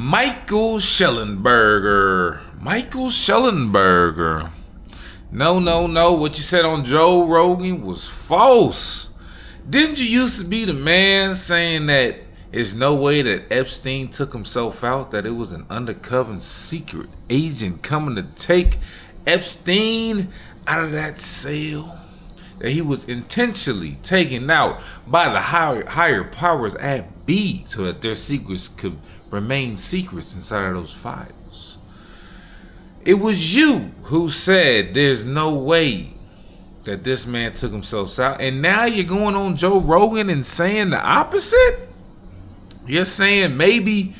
Michael Schellenberger. Michael Schellenberger. No. What you said on Joe Rogan was false. Didn't you used to be the man saying that there's no way that Epstein took himself out, that it was an undercover secret agent coming to take Epstein out of that cell? That he was intentionally taken out by the higher powers at B so that their secrets could remain secrets inside of those files. It was you who said there's no way that this man took himself out, and now you're going on Joe Rogan and saying the opposite? You're saying maybe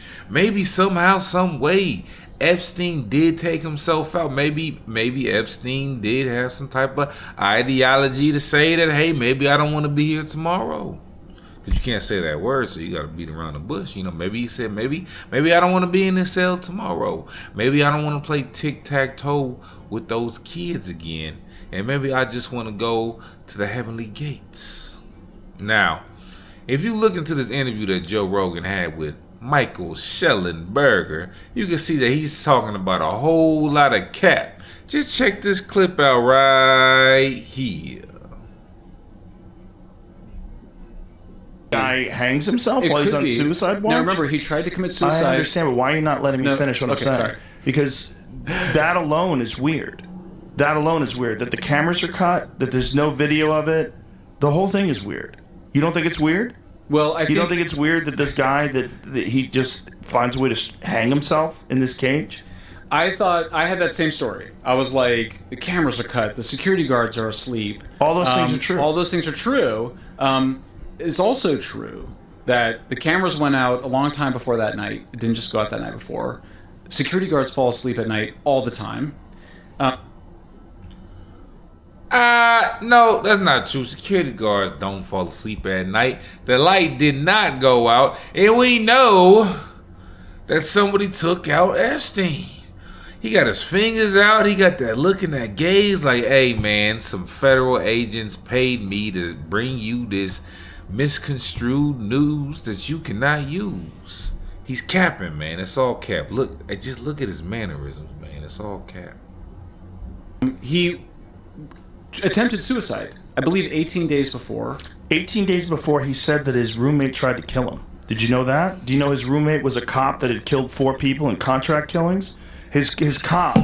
somehow, some way Epstein did take himself out. Maybe Epstein did have some type of ideology to say that, hey, maybe I don't want to be here tomorrow. Because you can't say that word, so you got to beat around the bush. You know, maybe he said, maybe I don't want to be in this cell tomorrow. Maybe I don't want to play tic-tac-toe with those kids again. And maybe I just want to go to the heavenly gates. Now, if you look into this interview that Joe Rogan had with Michael Schellenberger, you can see that he's talking about a whole lot of cap. Just check this clip out right here. Guy hangs himself while he's on suicide watch? Now remember, he tried to commit suicide. I understand, but why are you not letting me finish what I'm saying? Sorry. Because that alone is weird. That alone is weird. That the cameras are cut, that there's no video of it. The whole thing is weird. You don't think it's weird? Well, you don't think it's weird that this guy, that he just finds a way to hang himself in this cage? I thought I had that same story. I was like, the cameras are cut, the security guards are asleep. All those things are true. All those things are true. It's also true that the cameras went out a long time before that night. It didn't just go out that night before. Security guards fall asleep at night all the time. No, that's not true. Security guards don't fall asleep at night. The light did not go out, and we know that somebody took out Epstein. He got his fingers out. He got that look in that gaze like, hey, man, some federal agents paid me to bring you this misconstrued news that you cannot use. He's capping, man. It's all cap. Just look at his mannerisms, man. It's all cap. He attempted suicide, I believe 18 days before. 18 days before, he said that his roommate tried to kill him. Did you know that? Do you know his roommate was a cop that had killed 4 people in contract killings? His cop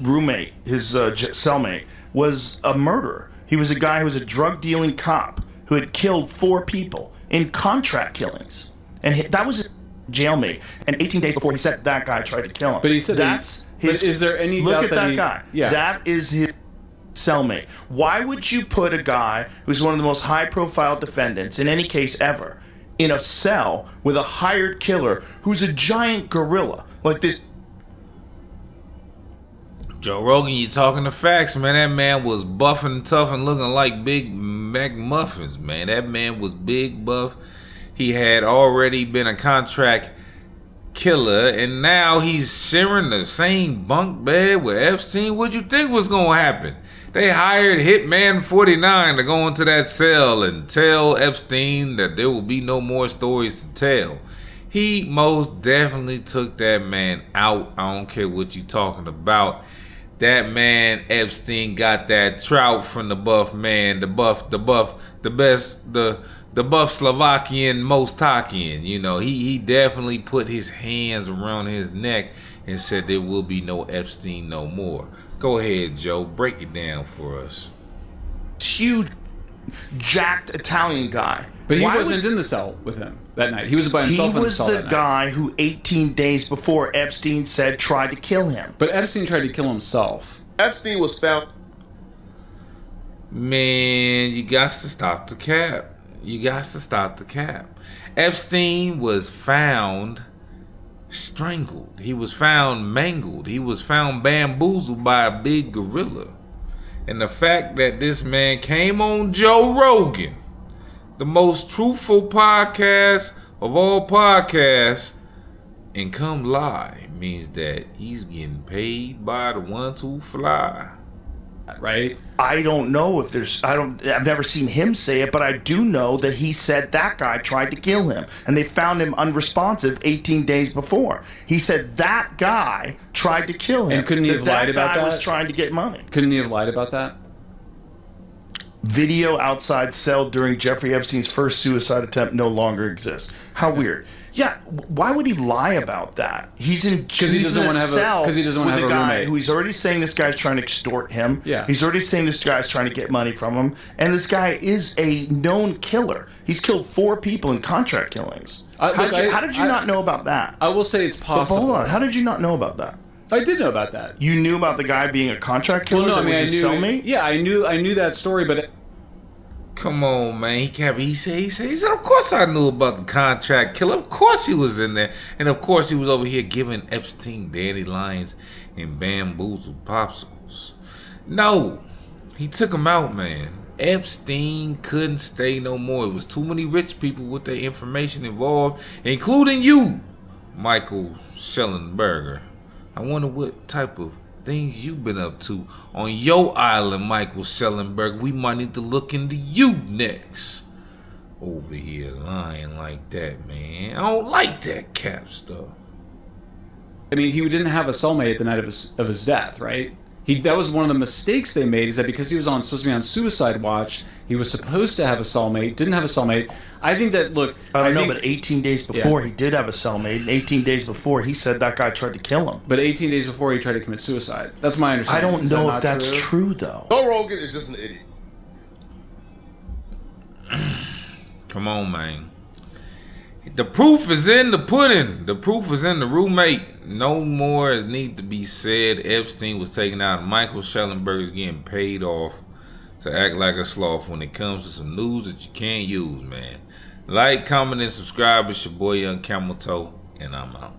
roommate, his cellmate, was a murderer. He was a guy who was a drug-dealing cop who had killed 4 people in contract killings. And that was his jailmate. And 18 days before, he said that guy tried to kill him. But he said that's his... But is there any look doubt at that that guy. Yeah. That is his cellmate. Why would you put a guy who's one of the most high-profile defendants in any case ever in a cell with a hired killer who's a giant gorilla like this? Joe Rogan, you talking the facts, man. That man was buff and tough and looking like Big Mac muffins, man. That man was big, buff. He had already been a contract killer, and now he's sharing the same bunk bed with Epstein. What'd you think was gonna happen? They hired Hitman 49 to go into that cell and tell Epstein that there will be no more stories to tell. He most definitely took that man out. I don't care what you talking about. That man Epstein got that trout from the buff man, the buff Slovakian Mostakian. You know, he definitely put his hands around his neck and said there will be no Epstein no more. Go ahead, Joe. Break it down for us. Huge, jacked Italian guy. But he wasn't in the cell with him that night. He was by himself in the cell that night. He was the guy who 18 days before Epstein said tried to kill him. But Epstein tried to kill himself. Epstein was found... Man, you got to stop the cap. You got to stop the cap. Epstein was found strangled. He was found mangled. He was found bamboozled by a big gorilla. And the fact that this man came on Joe Rogan, the most truthful podcast of all podcasts, and come lie means that he's getting paid by the ones who fly. right? I don't know if I've never seen him say it, but I do know that he said that guy tried to kill him and they found him unresponsive 18 days before. He said that guy tried to kill him. And couldn't he have lied about that guy that? was trying to get money. Couldn't he have lied about that? Video outside cell during Jeffrey Epstein's first suicide attempt no longer exists. How weird. Yeah, why would he lie about that? He's in Because he doesn't want to have a roommate. Who he's already saying this guy's trying to extort him. Yeah. He's already saying this guy's trying to get money from him. And this guy is a known killer. He's killed 4 people in contract killings. How did you not know about that? I will say it's possible. But hold on. How did you not know about that? I did know about that. You knew about the guy being a contract killer? Well, no, that was his cellmate? Yeah, I knew that story, but Come on, man. He said, of course I knew about the contract killer. Of course he was in there. And of course he was over here giving Epstein dandelions and bamboozled popsicles. No, he took him out, man. Epstein couldn't stay no more. It was too many rich people with their information involved, including you, Michael Schellenberger. I wonder what type of things you've been up to on your island, Michael Schellenberger. We might need to look into you next. Over here lying like that, man. I don't like that cap stuff. I mean, he didn't have a cellmate the night of his death, right? That was one of the mistakes they made, is that because he was supposed to be on suicide watch, he was supposed to have a cellmate, didn't have a cellmate. I think that, look... I don't know, but 18 days before he did have a cellmate, and 18 days before he said that guy tried to kill him. But 18 days before he tried to commit suicide. That's my understanding. I don't know if that's true, though. Joe Rogan is just an idiot. Come on, man. The proof is in the pudding. The proof is in the roommate. No more is need to be said. Epstein was taken out. Michael Schellenberger is getting paid off to act like a sloth when it comes to some news that you can't use, man. Like, comment, and subscribe. It's your boy Young Camel Toe, and I'm out.